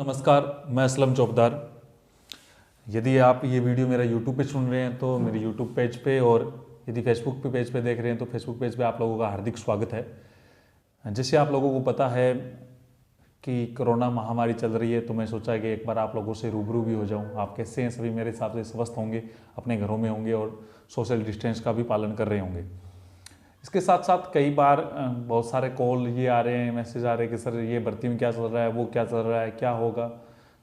नमस्कार, मैं असलम चौबदार। यदि आप ये वीडियो मेरा यूट्यूब पे सुन रहे हैं तो मेरे यूट्यूब पेज पे, और यदि फेसबुक पे पेज पे देख रहे हैं तो फेसबुक पेज पे आप लोगों का हार्दिक स्वागत है। जैसे आप लोगों को पता है कि कोरोना महामारी चल रही है, तो मैं सोचा कि एक बार आप लोगों से रूबरू भी हो जाऊं। आप कैसे हैं? सभी मेरे हिसाब से स्वस्थ होंगे, अपने घरों में होंगे और सोशल डिस्टेंस का भी पालन कर रहे होंगे। इसके साथ साथ कई बार बहुत सारे कॉल ये आ रहे हैं, मैसेज आ रहे हैं कि सर ये भर्ती में क्या चल रहा है, वो क्या चल रहा है, क्या होगा।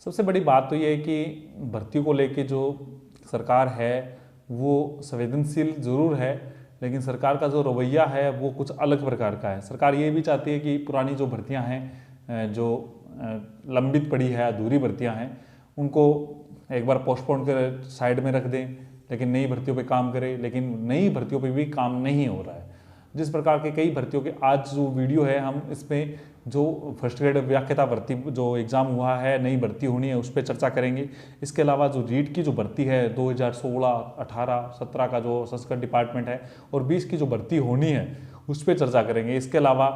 सबसे बड़ी बात तो ये है कि भर्ती को लेके जो सरकार है वो संवेदनशील ज़रूर है, लेकिन सरकार का जो रवैया है वो कुछ अलग प्रकार का है। सरकार ये भी चाहती है कि पुरानी जो भर्तियां हैं, जो लंबित पड़ी है, अधूरी भर्तियां हैं, उनको एक बार पोस्टपोन कर साइड में रख दें, लेकिन नई भर्तियों पे काम करें। लेकिन नई भर्तियों पे भी काम नहीं हो रहा है। जिस प्रकार के कई भर्तियों के आज जो वीडियो है, हम इसमें जो फर्स्ट ग्रेड व्याख्याता भर्ती जो एग्ज़ाम हुआ है, नई भर्ती होनी है, उस पर चर्चा करेंगे। इसके अलावा जो रीट की जो भर्ती है 2016, 18, 17 का जो संस्कृत डिपार्टमेंट है, और 20 की जो भर्ती होनी है उस पर चर्चा करेंगे। इसके अलावा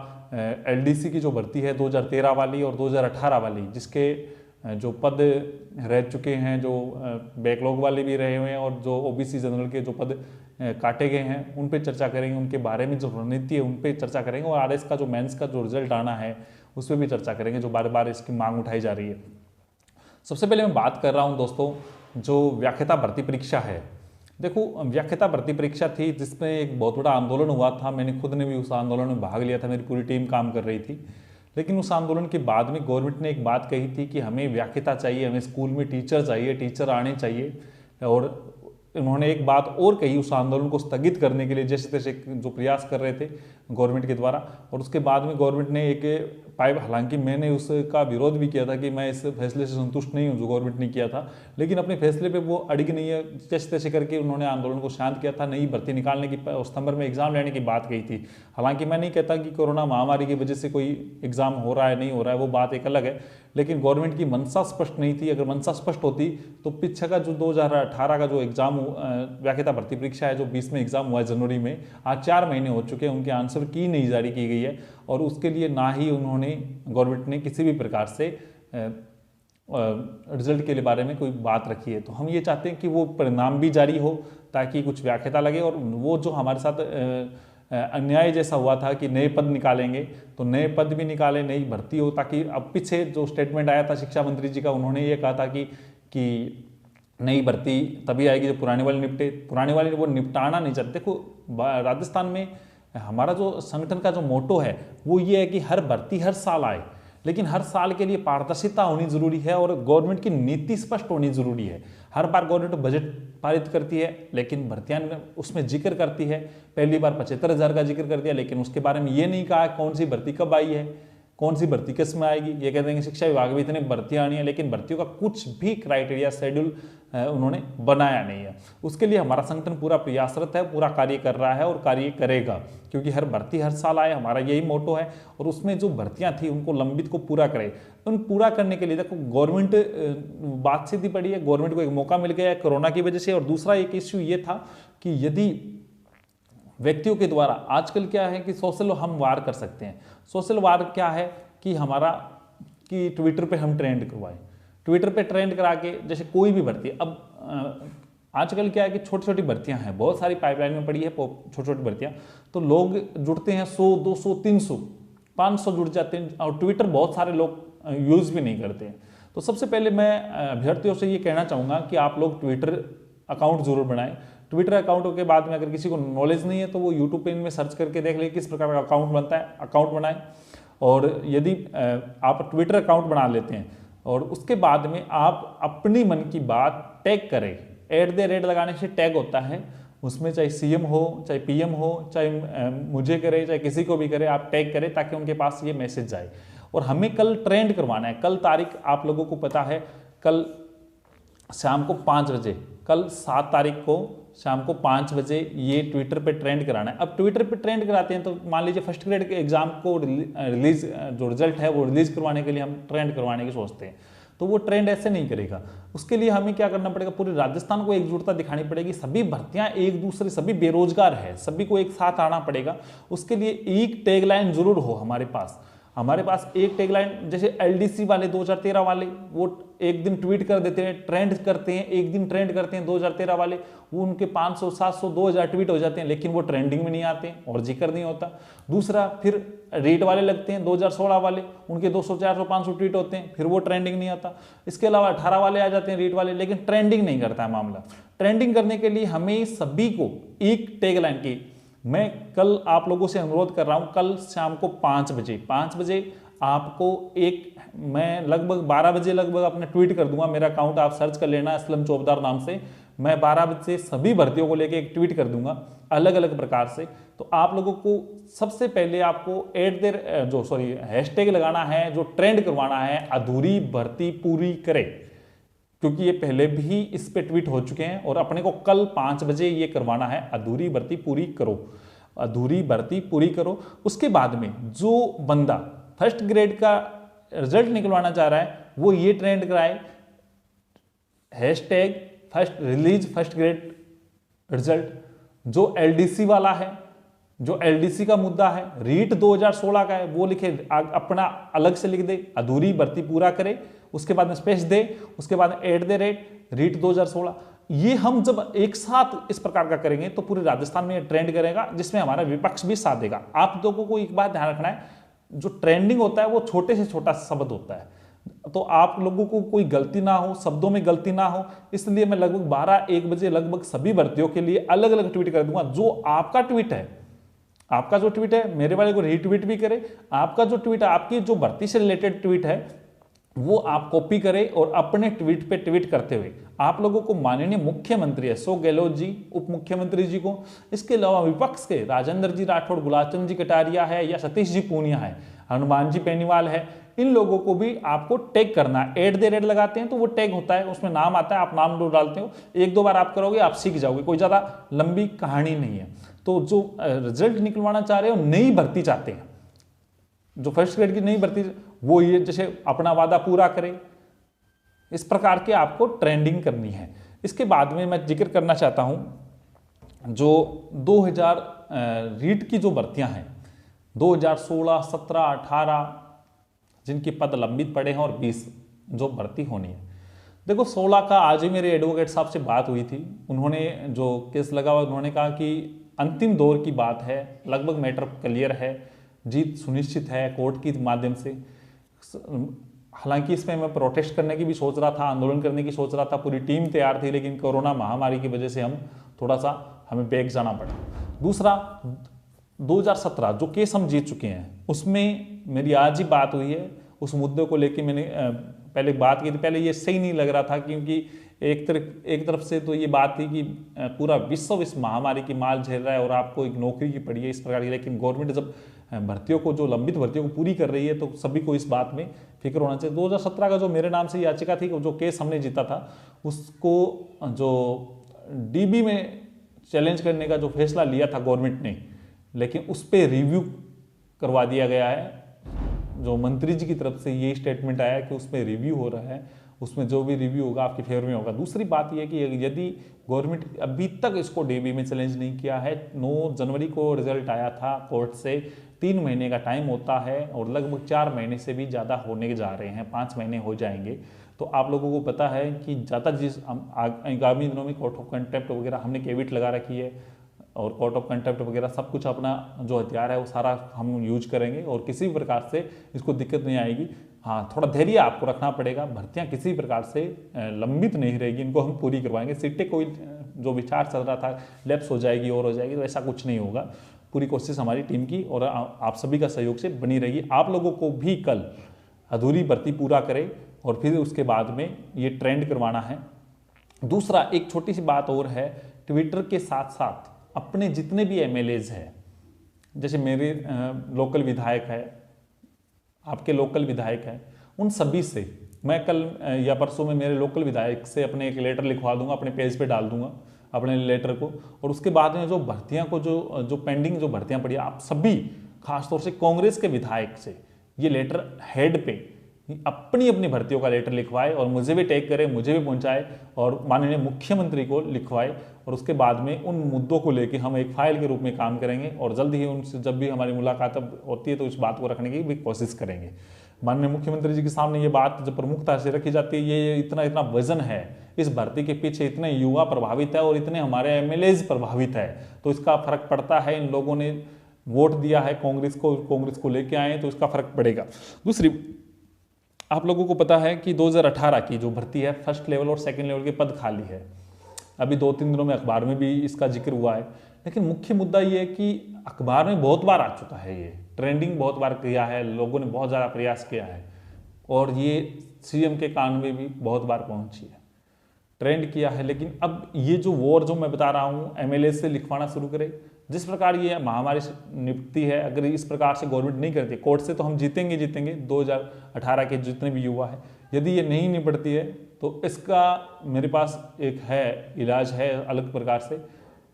एलडीसी की जो भर्ती है 2013 वाली और 2018 वाली, जिसके जो पद रह चुके हैं, जो बैकलॉग वाले भी रहे हुए हैं, और जो ओबीसी जनरल के जो पद काटे गए हैं, उन पे चर्चा करेंगे। उनके बारे में जो रणनीति है उन पे चर्चा करेंगे, और आरएस का जो मेंस का जो रिजल्ट आना है उस पर भी चर्चा करेंगे, जो बार बार इसकी मांग उठाई जा रही है। सबसे पहले मैं बात कर रहा हूं दोस्तों, जो व्याख्याता भर्ती परीक्षा है। देखो, व्याख्याता भर्ती परीक्षा थी जिसमें एक बहुत बड़ा आंदोलन हुआ था। मैंने खुद ने भी उस आंदोलन में भाग लिया था, मेरी पूरी टीम काम कर रही थी। लेकिन उस आंदोलन के बाद में गवर्नमेंट ने एक बात कही थी कि हमें व्याख्याता चाहिए, हमें स्कूल में टीचर चाहिए, टीचर आने चाहिए। और उन्होंने एक बात और कही उस आंदोलन को स्थगित करने के लिए, जैसे तैसे जो प्रयास कर रहे थे गवर्नमेंट के द्वारा। और उसके बाद में गवर्नमेंट ने एक पाइप, हालांकि मैंने उसका विरोध भी किया था कि मैं इस फैसले से संतुष्ट नहीं हूं जो गवर्नमेंट ने किया था, लेकिन अपने फैसले पे वो अड़िग नहीं है। जैसे तैसे करके उन्होंने आंदोलन को शांत किया था। नई भर्ती निकालने की, सितंबर में एग्जाम लेने की बात कही थी। हालांकि मैं नहीं कहता कि कोरोना महामारी की वजह से कोई एग्जाम हो रहा है, नहीं हो रहा है, वो बात एक अलग है। लेकिन गवर्नमेंट की मंशा स्पष्ट नहीं थी। अगर मंशा स्पष्ट होती तो पीछे का जो 2018 का जो एग्जाम व्याख्याता भर्ती परीक्षा है, जो 20 में एग्जाम हुआ है जनवरी में, आज 4 महीने हो चुके हैं, उनके आंसर की नहीं जारी की गई है। और उसके लिए ना ही उन्होंने, गवर्नमेंट ने किसी भी प्रकार से रिजल्ट के बारे में कोई बात रखी है। तो हम ये चाहते हैं कि वो परिणाम भी जारी हो, ताकि कुछ व्याख्याता लगे। और वो जो हमारे साथ अन्याय जैसा हुआ था कि नए पद निकालेंगे, तो नए पद भी निकाले, नई भर्ती हो। ताकि अब पीछे जो स्टेटमेंट आया था शिक्षा मंत्री जी का, उन्होंने ये कहा था कि नई भर्ती तभी आएगी जब पुरानी वाली निपटे। पुरानी वाली वो निपटाना नहीं चाहते। देखो, राजस्थान में हमारा जो संगठन का जो मोटो है वो ये है कि हर भर्ती हर साल आए, लेकिन हर साल के लिए पारदर्शिता होनी जरूरी है और गवर्नमेंट की नीति स्पष्ट होनी जरूरी है। हर बार गवर्नमेंट बजट पारित करती है, लेकिन भर्तियां उसमें जिक्र करती है। पहली बार 75,000 का जिक्र कर दिया, लेकिन उसके बारे में ये नहीं कहा कौन सी भर्ती कब आई है, कौन सी भर्ती किस में आएगी। ये कहते हैं कि शिक्षा विभाग में इतनी भर्तियां आनी है, लेकिन भर्तियों का कुछ भी क्राइटेरिया, शेड्यूल उन्होंने बनाया नहीं है। उसके लिए हमारा संगठन पूरा प्रयासरत है, पूरा कार्य कर रहा है और कार्य करेगा, क्योंकि हर भर्ती हर साल आए, हमारा यही मोटो है। और उसमें जो भर्तियां थी उनको लंबित को पूरा करे। उन पूरा करने के लिए देखो, गवर्नमेंट बात सीधी पड़ी है, गवर्नमेंट को एक मौका मिल गया है कोरोना की वजह से। और दूसरा एक इश्यू ये था कि यदि व्यक्तियों के द्वारा, आजकल क्या है कि सोशल हम वार कर सकते हैं। सोशल वार क्या है कि हमारा, कि ट्विटर पे हम ट्रेंड करवाएं, ट्विटर पे ट्रेंड करा के, जैसे कोई भी भर्ती। अब आजकल क्या है कि छोटी छोटी भर्तियां हैं, बहुत सारी पाइपलाइन में पड़ी है छोटी छोटी भर्तियां, तो लोग जुड़ते हैं 100, 200, 300, 500 जुड़ जाते हैं, और ट्विटर बहुत सारे लोग यूज़ भी नहीं करते हैं। तो सबसे पहले मैं अभ्यर्थियों से ये कहना चाहूँगा कि आप लोग ट्विटर अकाउंट जरूर बनाएं। ट्विटर अकाउंट के बाद में अगर किसी को नॉलेज नहीं है तो वो यूट्यूब पे इनमें सर्च करके देख ले किस प्रकार का अकाउंट बनता है, अकाउंट बनाएं। और यदि आप ट्विटर अकाउंट बना लेते हैं और उसके बाद में आप अपनी मन की बात टैग करें, @ लगाने से टैग होता है, उसमें चाहे सीएम हो, चाहे पीएम हो, चाहे मुझे करे, चाहे किसी को भी करे, आप टैग करें ताकि उनके पास ये मैसेज जाए। और हमें कल ट्रेंड करवाना है। कल तारीख आप लोगों को पता है, कल शाम को 5 बजे, कल 7 तारीख को शाम को 5 बजे ये ट्विटर पे ट्रेंड कराना है। अब ट्विटर पे ट्रेंड कराते हैं तो मान लीजिए फर्स्ट ग्रेड के एग्जाम को रिलीज, जो रिजल्ट है वो रिलीज करवाने के लिए हम ट्रेंड करवाने की सोचते हैं, तो वो ट्रेंड ऐसे नहीं करेगा। उसके लिए हमें क्या करना पड़ेगा, पूरे राजस्थान को एकजुटता दिखानी पड़ेगी। सभी भर्तियां एक दूसरे, सभी बेरोजगार है, सभी को एक साथ आना पड़ेगा। उसके लिए एक टैगलाइन जरूर हो हमारे पास। हमारे पास एक टैगलाइन, जैसे एलडीसी वाले 2013 वाले, वो एक दिन ट्वीट कर देते हैं, ट्रेंड करते हैं, एक दिन ट्रेंड करते हैं 2013 वाले, वो उनके 500 700 2000 ट्वीट हो जाते हैं, लेकिन वो ट्रेंडिंग में नहीं आते हैं और जिक्र नहीं होता। दूसरा फिर रीट वाले लगते हैं 2016 वाले, उनके 200 400 500 ट्वीट होते हैं, फिर वो ट्रेंडिंग नहीं आता। इसके अलावा 18 वाले आ जाते हैं रीट वाले, लेकिन ट्रेंडिंग नहीं करता है मामला। ट्रेंडिंग करने के लिए हमें सभी को एक टैगलाइन की, मैं कल आप लोगों से अनुरोध कर रहा हूं, कल शाम को 5 बजे आपको मैं लगभग 12 बजे लगभग अपने ट्वीट कर दूंगा, मेरा अकाउंट आप सर्च कर लेना असलम चौबदार नाम से। मैं 12 बजे सभी भर्तियों को लेके एक ट्वीट कर दूंगा अलग अलग प्रकार से। तो आप लोगों को सबसे पहले आपको हैशटैग लगाना है, जो ट्रेंड करवाना है, अधूरी भर्ती पूरी करे, क्योंकि ये पहले भी इस पे ट्वीट हो चुके हैं और अपने को कल 5 बजे ये करवाना है, अधूरी भर्ती पूरी करो, अधूरी भर्ती पूरी करो। उसके बाद में जो बंदा फर्स्ट ग्रेड का रिजल्ट निकलवाना चाह रहा है वो ये ट्रेंड कराए, हैशटैग फर्स्ट ग्रेड रिजल्ट। जो एलडीसी वाला है, जो एलडीसी का मुद्दा है, रीट 2016 का है, वो लिखे, अपना अलग से लिख दे, अधूरी भर्ती पूरा करे, उसके बाद में स्पेस दे, उसके बाद @रीट 2016। ये हम जब एक साथ इस प्रकार का करेंगे तो पूरे राजस्थान में ये ट्रेंड करेगा, जिसमें हमारा विपक्ष भी साथ देगा। आप लोगों को एक बात ध्यान रखना है, जो ट्रेंडिंग होता है वो छोटे से छोटा शब्द होता है, तो आप लोगों को कोई गलती ना हो, शब्दों में गलती ना हो, इसलिए मैं लगभग 12-1 बजे लगभग सभी भर्तियों के लिए अलग अलग ट्वीट कर दूंगा। जो आपका ट्वीट है, आपका जो ट्वीट है, मेरे वाले को रीट्वीट भी करे, आपका जो ट्वीट है, आपकी जो भर्ती से रिलेटेड ट्वीट है, वो आप कॉपी करें और अपने ट्वीट पे ट्वीट करते हुए आप लोगों को माननीय मुख्यमंत्री अशोक गहलोत जी, उप मुख्यमंत्री जी को, इसके अलावा विपक्ष के राजेंद्र जी राठौड़, गुलाबचंद जी कटारिया है या सतीश जी पूनिया है, हनुमान जी बेनीवाल है, इन लोगों को भी आपको टैग करना है। @ लगाते हैं तो वो टैग होता है, उसमें नाम आता है, आप नाम डालते हो, 1-2 बार आप करोगे, आप सीख जाओगे, कोई ज्यादा लंबी कहानी नहीं है। तो जो रिजल्ट निकलवाना चाह रहे हो, नई भर्ती चाहते हैं, जो फर्स्ट ग्रेड की नई भर्ती, वो ये जैसे अपना वादा पूरा करे, इस प्रकार के आपको ट्रेंडिंग करनी है। इसके बाद में मैं जिक्र करना चाहता हूं, जो 2000 रीट की जो भर्तियां हैं, 2016, 17, 18 जिनके पद लंबित पड़े हैं और 20 जो भर्ती होनी है। देखो 16 का आज ही मेरे एडवोकेट साहब से बात हुई थी, उन्होंने जो केस लगा हुआ, उन्होंने कहा कि अंतिम दौर की बात है, लगभग मैटर क्लियर है, जीत सुनिश्चित है कोर्ट के माध्यम से। हालांकि इसमें मैं प्रोटेस्ट करने की भी सोच रहा था, आंदोलन करने की सोच रहा था, पूरी टीम तैयार थी, लेकिन कोरोना महामारी की वजह से हमें बैक जाना पड़ा। दूसरा 2017 जो केस हम जीत चुके हैं, उसमें मेरी आज ही बात हुई है, उस मुद्दे को लेके मैंने पहले बात की थी। पहले ये सही नहीं लग रहा था, क्योंकि एक तरफ से तो ये बात थी कि पूरा विश्व इस महामारी की मार झेल रहा है और आपको एक नौकरी की पड़ी है इस प्रकार की, लेकिन गवर्नमेंट जब भर्तियों को, जो लंबित भर्तियों को पूरी कर रही है, तो सभी को इस बात में फिक्र होना चाहिए। 2017 का जो मेरे नाम से याचिका थी, जो केस हमने जीता था, उसको जो डीबी में चैलेंज करने का जो फैसला लिया था गवर्नमेंट ने, लेकिन उस पर रिव्यू करवा दिया गया है। जो मंत्री जी की तरफ से ये स्टेटमेंट आया कि उसमें रिव्यू हो रहा है, उसमें जो भी रिव्यू होगा आपके फेवर में होगा। दूसरी बात यह कि यदि गवर्नमेंट अभी तक इसको डीबी में चैलेंज नहीं किया है, 9 जनवरी को रिजल्ट आया था कोर्ट से, 3 महीने का टाइम होता है और लगभग 4 महीने से भी ज़्यादा होने जा रहे हैं, 5 महीने हो जाएंगे। तो आप लोगों को पता है कि ज़्यादा आगामी दिनों में कोर्ट ऑफ कंटेम्प्ट वगैरह हमने कैविट लगा रखी है, और कोर्ट ऑफ कंटेम्प्ट वगैरह सब कुछ, अपना जो हथियार है वो सारा हम यूज करेंगे और किसी भी प्रकार से इसको दिक्कत नहीं आएगी। हाँ, थोड़ा धैर्य आपको रखना पड़ेगा, भर्तियां किसी प्रकार से लंबित नहीं रहेगी, इनको हम पूरी करवाएंगे। सीटें कोई जो विचार चल रहा था लैप्स हो जाएगी और हो जाएगी, तो ऐसा कुछ नहीं होगा। पूरी कोशिश हमारी टीम की और आप सभी का सहयोग से बनी रहेगी। आप लोगों को भी कल अधूरी भर्ती पूरा करें और फिर उसके बाद में ये ट्रेंड करवाना है। दूसरा, एक छोटी सी बात और है, ट्विटर के साथ साथ अपने जितने भी एमएलएज हैं, जैसे मेरे लोकल विधायक है, आपके लोकल विधायक है, उन सभी से मैं कल या परसों में मेरे लोकल विधायक से अपने एक लेटर लिखवा दूंगा, अपने पेज पे डाल दूंगा अपने लेटर को। और उसके बाद में जो भर्तियां को जो पेंडिंग जो भर्तियां पड़ी, आप सभी खासतौर से कांग्रेस के विधायक से ये लेटर हेड पे अपनी अपनी भर्तियों का लेटर लिखवाए और मुझे भी टैग करे, मुझे भी पहुंचाए और माननीय मुख्यमंत्री को लिखवाए, और उसके बाद में उन मुद्दों को लेकर हम एक फाइल के रूप में काम करेंगे और जल्द ही उनसे जब भी हमारी मुलाकात होती है तो इस बात को रखने की भी कोशिश करेंगे। माननीय मुख्यमंत्री जी के सामने ये बात जब प्रमुखता से रखी जाती है, ये इतना इतना वजन है, इस भर्ती के पीछे इतने युवा प्रभावित है और इतने हमारे एमएलएज प्रभावित है, तो इसका फर्क पड़ता है। इन लोगों ने वोट दिया है कांग्रेस को लेके आए तो इसका फर्क पड़ेगा। दूसरी, आप लोगों को पता है कि 2018 की जो भर्ती है, फर्स्ट लेवल और सेकंड लेवल के पद खाली है। अभी 2-3 दिनों में अखबार में भी इसका जिक्र हुआ है, लेकिन मुख्य मुद्दा ये है कि अखबार में बहुत बार आ चुका है, ये ट्रेंडिंग बहुत बार किया है, लोगों ने बहुत ज़्यादा प्रयास किया है और ये सीएम के कान में भी बहुत बार पहुंची है, ट्रेंड किया है। लेकिन अब ये जो वॉर जो मैं बता रहा हूँ, एमएलए से लिखवाना शुरू करे। जिस प्रकार ये महामारी से निपटती है, अगर इस प्रकार से गवर्नमेंट नहीं करती, कोर्ट से तो हम जीतेंगे 2018 के जितने भी युवा है, यदि ये नहीं निपटती है तो इसका मेरे पास एक है इलाज है अलग प्रकार से,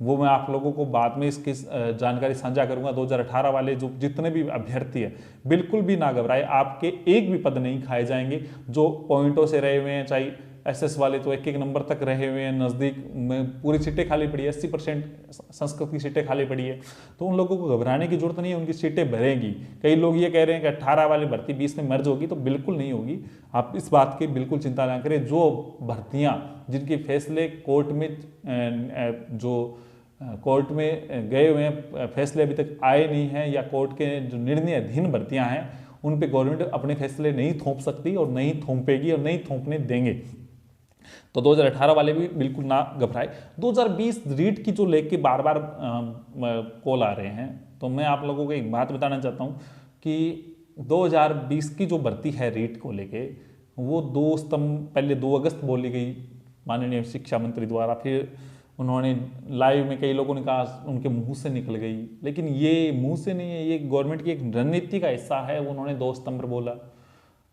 वो मैं आप लोगों को बाद में इसकी जानकारी साझा करूंगा। 2018 वाले जो जितने भी अभ्यर्थी है, बिल्कुल भी ना घबराए, आपके एक भी पद नहीं खाए जाएंगे। जो पॉइंटों से रहे हुए हैं, चाहे एसएस वाले तो 1-1 नंबर तक रहे हुए हैं, नज़दीक में पूरी सीटें खाली पड़ी है, 80% संस्कृत की सीटें खाली पड़ी है, तो उन लोगों को घबराने की जरूरत नहीं है, उनकी सीटें भरेंगी। कई लोग ये कह रहे हैं कि 18 वाली भर्ती 20 में मर्ज होगी, तो बिल्कुल नहीं होगी। आप इस बात की बिल्कुल चिंता ना करें। जो भर्तियाँ जिनके फैसले कोर्ट में गए हुए हैं, फैसले अभी तक आए नहीं हैं, या कोर्ट के जो निर्णय अधीन भर्तियाँ हैं, उन पे गवर्नमेंट अपने फैसले नहीं थोप सकती और नहीं थोपेगी और नहीं थोपने देंगे। तो 2018 वाले भी बिल्कुल ना घबराए। 2020 रीट की जो लेके बार बार कॉल आ रहे हैं, तो मैं आप लोगों को एक बात बताना चाहता हूँ कि 2020 की जो भर्ती है रीट को लेके, वो पहले 2 अगस्त बोली गई माननीय शिक्षा मंत्री द्वारा, फिर उन्होंने लाइव में कई लोगों ने कहा उनके मुंह से निकल गई, लेकिन ये मुंह से नहीं है, ये गवर्नमेंट की एक रणनीति का हिस्सा है। उन्होंने 2 सितंबर बोला।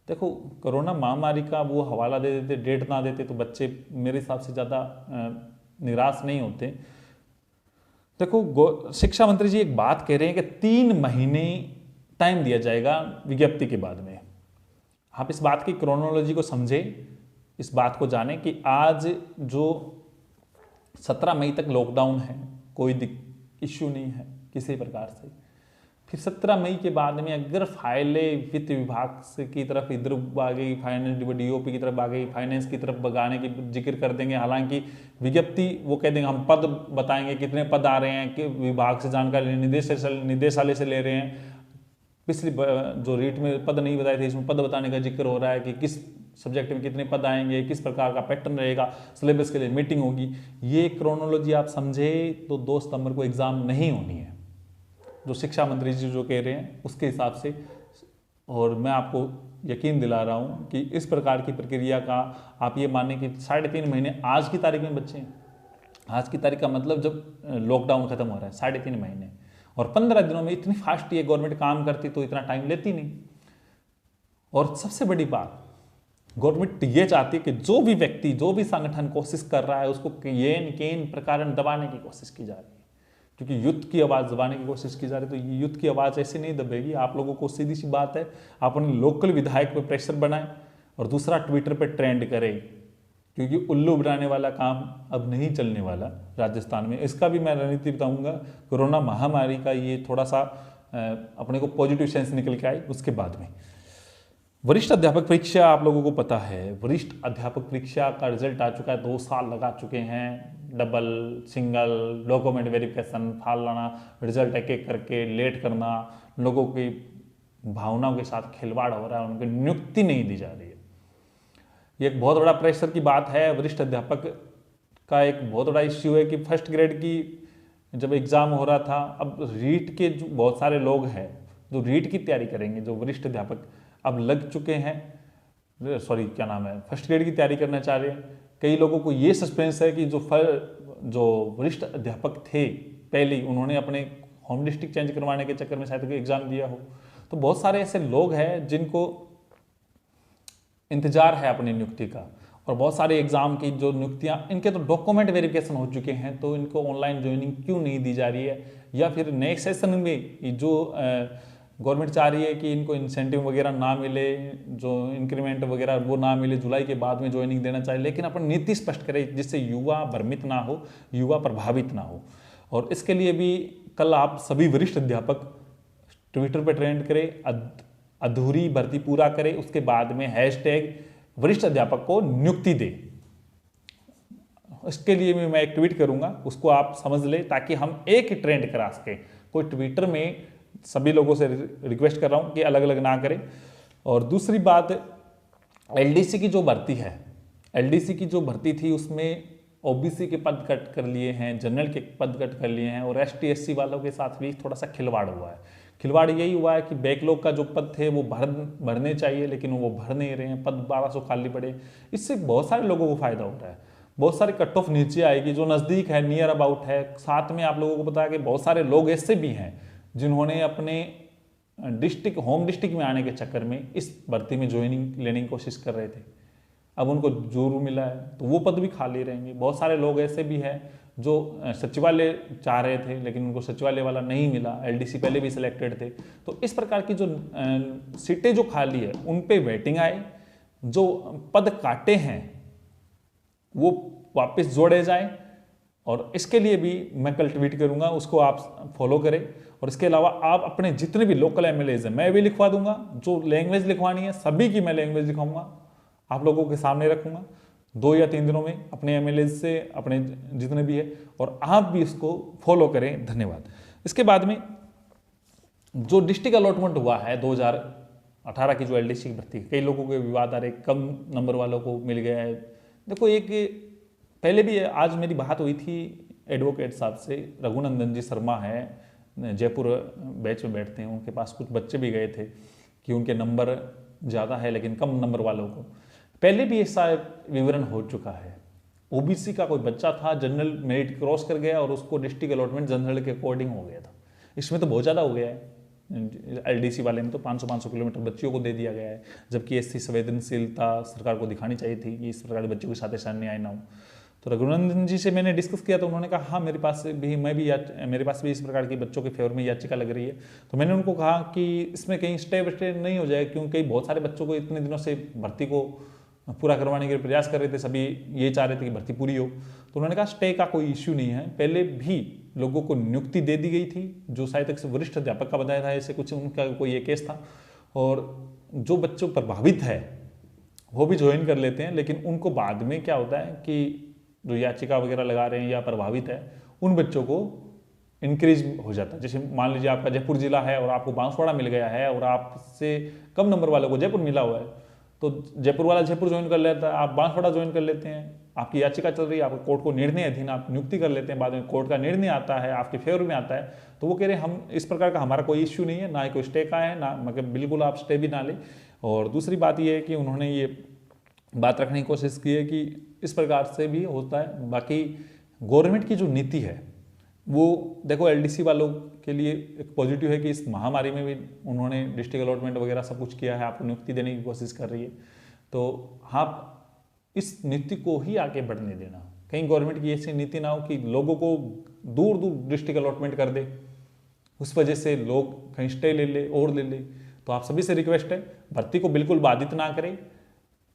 देखो, कोरोना महामारी का वो हवाला दे देते, डेट ना देते तो बच्चे मेरे हिसाब से ज़्यादा निराश नहीं होते। देखो, शिक्षा मंत्री जी एक बात कह रहे हैं कि 3 महीने टाइम दिया जाएगा विज्ञप्ति के बाद में। आप इस बात की क्रोनोलॉजी को समझें, इस बात को जानें कि आज जो 17 मई तक लॉकडाउन है, कोई इश्यू नहीं है किसी प्रकार से। फिर 17 मई के बाद में अगर फाइलें वित्त विभाग से की तरफ इधर आ गई, फाइनेंस डीओपी की तरफ आ गई, फाइनेंस की तरफ भगाने की जिक्र कर देंगे। हालांकि विज्ञप्ति वो कह देंगे हम पद बताएंगे, कितने पद आ रहे हैं, कि विभाग से जानकारी निदेशालय से ले रहे हैं। पिछली जो रीट में पद नहीं बताए थे, इसमें पद बताने का जिक्र हो रहा है कि किस सब्जेक्ट में कितने पद आएंगे, किस प्रकार का पैटर्न रहेगा, सिलेबस के लिए मीटिंग होगी। ये क्रोनोलॉजी आप समझे तो 2 सितंबर को एग्जाम नहीं होनी है, जो शिक्षा मंत्री जी जो कह रहे हैं उसके हिसाब से। और मैं आपको यकीन दिला रहा हूँ कि इस प्रकार की प्रक्रिया का आप ये माने कि 3.5 महीने आज की तारीख में बच्चे हैं। आज की तारीख का मतलब जब लॉकडाउन खत्म हो रहा है, 3.5 महीने, और 15 दिनों में इतनी फास्ट ये गवर्नमेंट काम करती तो इतना टाइम लेती नहीं। और सबसे बड़ी बात, गवर्नमेंट ये चाहती है कि जो भी व्यक्ति, जो भी संगठन कोशिश कर रहा है, उसको केन प्रकार दबाने की कोशिश की जा रही है, क्योंकि युद्ध की आवाज़ दबाने की कोशिश की जा रही है। तो ये युद्ध की आवाज़ ऐसे नहीं दबेगी। आप लोगों को सीधी सी बात है, अपने लोकल विधायक पे प्रेशर बनाएं और दूसरा ट्विटर पे ट्रेंड करें, क्योंकि उल्लू बनाने वाला काम अब नहीं चलने वाला राजस्थान में। इसका भी मैं रणनीति बताऊंगा। कोरोना महामारी का ये थोड़ा सा अपने को पॉजिटिव सेंस निकल के आए उसके बाद में। वरिष्ठ अध्यापक परीक्षा आप लोगों को पता है, वरिष्ठ अध्यापक परीक्षा का रिजल्ट आ चुका है। 2 साल लगा चुके हैं, double single document verification, Falna result एक एक करके लेट करना, लोगों की भावनाओं के साथ खिलवाड़ हो रहा है, उनकी नियुक्ति नहीं दी जा रही है। ये एक बहुत बड़ा प्रेशर की बात है। वरिष्ठ अध्यापक का एक बहुत बड़ा इश्यू है कि फर्स्ट ग्रेड की जब एग्जाम हो रहा था, अब रीट के जो बहुत सारे लोग हैं जो रीट की तैयारी करेंगे, जो वरिष्ठ अध्यापक अब लग चुके हैं, फर्स्ट ग्रेड की तैयारी करना चाह रहे हैं। कई लोगों को ये सस्पेंस है कि जो वरिष्ठ अध्यापक थे पहले, उन्होंने अपने होम डिस्ट्रिक्ट चेंज करवाने के चक्कर में शायद एग्जाम दिया हो। तो बहुत सारे ऐसे लोग हैं जिनको इंतजार है अपनी नियुक्ति का, और बहुत सारे एग्जाम की जो नियुक्तियां, इनके तो डॉक्यूमेंट वेरिफिकेशन हो चुके हैं, तो इनको ऑनलाइन ज्वाइनिंग क्यों नहीं दी जा रही है, या फिर नेक्स्ट सेशन में जो गवर्नमेंट चाह रही है कि इनको इंसेंटिव वगैरह ना मिले, जो इंक्रीमेंट वगैरह वो ना मिले, जुलाई के बाद में ज्वाइनिंग देना चाहिए, लेकिन अपन नीति स्पष्ट करें जिससे युवा भ्रमित ना हो, युवा प्रभावित ना हो। और इसके लिए भी कल आप सभी वरिष्ठ अध्यापक ट्विटर पर ट्रेंड करें, अधूरी भर्ती पूरा करें, उसके बाद में हैशटैग वरिष्ठ अध्यापक को नियुक्ति दे। इसके लिए भी मैं एक ट्वीट करूंगा, उसको आप समझ ले ताकि हम एक ही ट्रेंड करा सके। कोई ट्विटर में सभी लोगों से रिक्वेस्ट कर रहा हूं कि अलग अलग ना करें। और दूसरी बात, एलडीसी की जो भर्ती है, एलडीसी की जो भर्ती थी उसमें ओबीसी के पद कट कर लिए हैं, जनरल के पद कट कर लिए हैं, और एसटी एससी वालों के साथ भी थोड़ा सा खिलवाड़ हुआ है। खिलवाड़ यही हुआ है कि बैकलॉग का जो पद थे वो भरने चाहिए, लेकिन वो भर नहीं रहे हैं, पद 1200 खाली पड़े। इससे बहुत सारे लोगों को फायदा हो रहा है, बहुत सारे कट ऑफ नीचे आएगी, जो नज़दीक है, नियर अबाउट है। साथ में आप लोगों को पता है कि बहुत सारे लोग ऐसे भी हैं जिन्होंने अपने डिस्ट्रिक्ट, होम डिस्ट्रिक्ट में आने के चक्कर में इस भर्ती में ज्वाइनिंग लेने की कोशिश कर रहे थे, अब उनको जोरू मिला है तो वो पद भी खाली रहेंगे। बहुत सारे लोग ऐसे भी हैं जो सचिवालय चाह रहे थे लेकिन उनको सचिवालय वाला नहीं मिला, एलडीसी पहले भी सिलेक्टेड थे। तो इस प्रकार की जो सीटें जो खाली है उन पे वेटिंग आए, जो पद काटे हैं वो वापस जोड़े जाए। और इसके लिए भी मैं कल ट्वीट करूंगा, उसको आप फॉलो करें। और इसके अलावा आप अपने जितने भी लोकल एमएलएज हैं मैं भी लिखवा दूंगा, जो लैंग्वेज लिखवानी है सभी की मैं लैंग्वेज लिखवाऊंगा, आप लोगों के सामने रखूंगा 2 या 3 दिनों में अपने एमएलएज से, अपने जितने भी है, और आप भी इसको फॉलो करें। धन्यवाद। इसके बाद में जो डिस्ट्रिक्ट अलॉटमेंट हुआ है 2018 की जो एलडीसी की भर्ती, कई लोगों के विवाद आ रहे, कम नंबर वालों को मिल गया है। देखो, एक पहले भी आज मेरी बात हुई थी एडवोकेट साहब से, रघुनंदन जी शर्मा है, जयपुर बैच में बैठते हैं, उनके पास कुछ बच्चे भी गए थे कि उनके नंबर ज़्यादा है लेकिन कम नंबर वालों को, पहले भी ऐसा विवरण हो चुका है। ओबीसी का कोई बच्चा था, जनरल मेरिट क्रॉस कर गया और उसको डिस्ट्रिक्ट अलॉटमेंट जनरल के अकॉर्डिंग हो गया था। इसमें तो बहुत ज़्यादा हो गया है, एलडीसी वाले में तो 500-500 किलोमीटर बच्चियों को दे दिया गया है, जबकि ऐसी संवेदनशीलता सरकार को दिखानी चाहिए थी कि इस प्रकार के बच्चों के साथ ऐसा अन्याय ना हो। तो रघुनंदन जी से मैंने डिस्कस किया तो उन्होंने कहा हाँ मेरे पास भी, मेरे पास भी इस प्रकार की बच्चों के फेवर में याचिका लग रही है। तो मैंने उनको कहा कि इसमें कहीं स्टे नहीं हो जाए, क्योंकि बहुत सारे बच्चों को इतने दिनों से भर्ती को पूरा करवाने के प्रयास कर रहे थे, सभी ये चाह रहे थे कि भर्ती पूरी हो। तो उन्होंने कहा स्टे का कोई इश्यू नहीं है, पहले भी लोगों को नियुक्ति दे दी गई थी, जो शायद तक से वरिष्ठ अध्यापक का बताया था, ऐसे कुछ उनका कोई ये केस था। और जो बच्चों प्रभावित है वो भी ज्वाइन कर लेते हैं, लेकिन उनको बाद में क्या होता है कि जो याचिका वगैरह लगा रहे हैं या प्रभावित है उन बच्चों को इंक्रीज हो जाता है। जैसे मान लीजिए आपका जयपुर जिला है और आपको बांसवाड़ा मिल गया है और आपसे कम नंबर वालों को जयपुर मिला हुआ है, तो जयपुर वाला जयपुर ज्वाइन कर लेता है, आप बांसवाड़ा ज्वाइन कर लेते हैं, आपकी याचिका चल रही है, आपको कोर्ट को निर्णय अधीन आप नियुक्ति कर लेते हैं, बाद में कोर्ट का निर्णय आता है आपके फेवर में आता है, तो वो कह रहे हैं हम इस प्रकार का हमारा कोई इश्यू नहीं है, ना ही कोई स्टे का है, ना मतलब बिल्कुल आप स्टे भी ना ले। और दूसरी बात ये है कि उन्होंने ये बात रखने की कोशिश की है कि इस प्रकार से भी होता है। बाकी गवर्नमेंट की जो नीति है वो देखो एलडीसी वालों के लिए एक पॉजिटिव है कि इस महामारी में भी उन्होंने डिस्ट्रिक्ट अलॉटमेंट वगैरह सब कुछ किया है, आपको नियुक्ति देने की कोशिश कर रही है। तो आप इस नीति को ही आगे बढ़ने देना, कहीं गवर्नमेंट की ऐसी नीति ना हो कि लोगों को दूर दूर डिस्ट्रिक्ट अलॉटमेंट कर दे, उस वजह से लोग कहीं स्टे ले ले और ले ले। तो आप सभी से रिक्वेस्ट है भर्ती को बिल्कुल बाधित ना करें,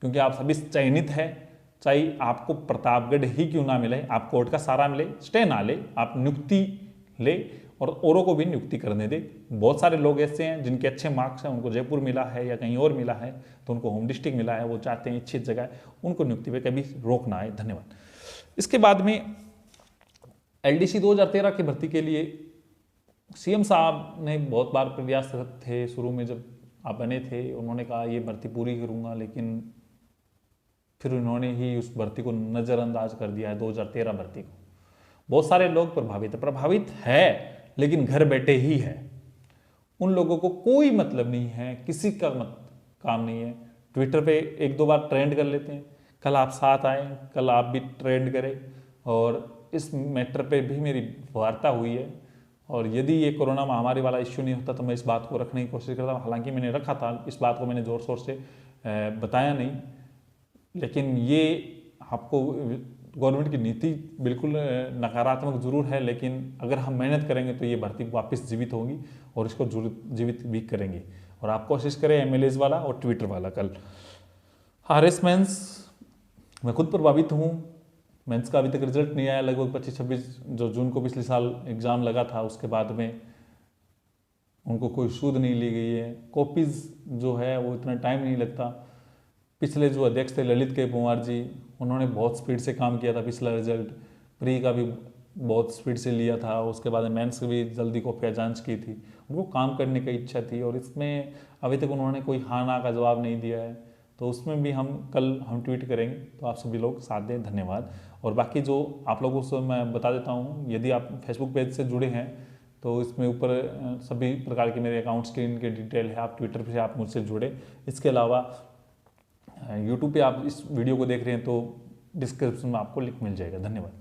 क्योंकि आप सभी चयनित है, चाहे आपको प्रतापगढ़ ही क्यों ना मिले, आप कोर्ट का सारा मिले, स्टे ना ले, आप नियुक्ति ले और औरों को भी नियुक्ति करने दे। बहुत सारे लोग ऐसे हैं जिनके अच्छे मार्क्स हैं, उनको जयपुर मिला है या कहीं और मिला है, तो उनको होम डिस्ट्रिक्ट मिला है, वो चाहते हैं इच्छित जगह, उनको नियुक्ति पे कभी रोक ना आए। धन्यवाद। इसके बाद में एलडीसी 2013 की भर्ती के लिए सीएम साहब ने बहुत बार प्रयासरत थे, शुरू में जब आप बने थे उन्होंने कहा ये भर्ती पूरी करूंगा, लेकिन फिर उन्होंने ही उस भर्ती को नज़रअंदाज कर दिया है, 2013 भर्ती को। बहुत सारे लोग प्रभावित है लेकिन घर बैठे ही है, उन लोगों को कोई मतलब नहीं है, किसी का काम नहीं है। ट्विटर पे 1-2 बार ट्रेंड कर लेते हैं, कल आप साथ आए, कल आप भी ट्रेंड करें। और इस मैटर पे भी मेरी वार्ता हुई है, और यदि ये कोरोना महामारी वाला इश्यू नहीं होता तो मैं इस बात को रखने की कोशिश करता हूँ। हालांकि मैंने रखा था, इस बात को मैंने ज़ोर शोर से बताया नहीं, लेकिन ये आपको गवर्नमेंट की नीति बिल्कुल नकारात्मक जरूर है, लेकिन अगर हम मेहनत करेंगे तो ये भर्ती वापस जीवित होगी और इसको जीवित भी करेंगे। और आप कोशिश करें एमएलएज वाला और ट्विटर वाला। कल आरएस मेंस मैं खुद प्रभावित हूँ। मेंस का अभी तक रिजल्ट नहीं आया, लगभग 25-26 जो जून को पिछले साल एग्ज़ाम लगा था, उसके बाद में उनको कोई सूद नहीं ली गई है। कॉपीज़ जो है वो इतना टाइम नहीं लगता। पिछले जो अध्यक्ष थे ललित के कुमार जी, उन्होंने बहुत स्पीड से काम किया था। पिछला रिजल्ट प्री का भी बहुत स्पीड से लिया था, उसके बाद मेंस की भी जल्दी कॉपियाँ जांच की थी। उनको काम करने की इच्छा थी और इसमें अभी तक उन्होंने कोई हाँ ना का जवाब नहीं दिया है। तो उसमें भी हम ट्वीट करेंगे, तो आप सभी लोग साथ दें, धन्यवाद। और बाकी जो आप लोगों से मैं बता देता हूँ, यदि आप फेसबुक पेज से जुड़े हैं तो इसमें ऊपर सभी प्रकार के मेरे अकाउंट्स की इनके डिटेल है। आप ट्विटर पे आप मुझसे जुड़े। इसके अलावा यूट्यूब पे आप इस वीडियो को देख रहे हैं तो डिस्क्रिप्शन में आपको लिंक मिल जाएगा। धन्यवाद।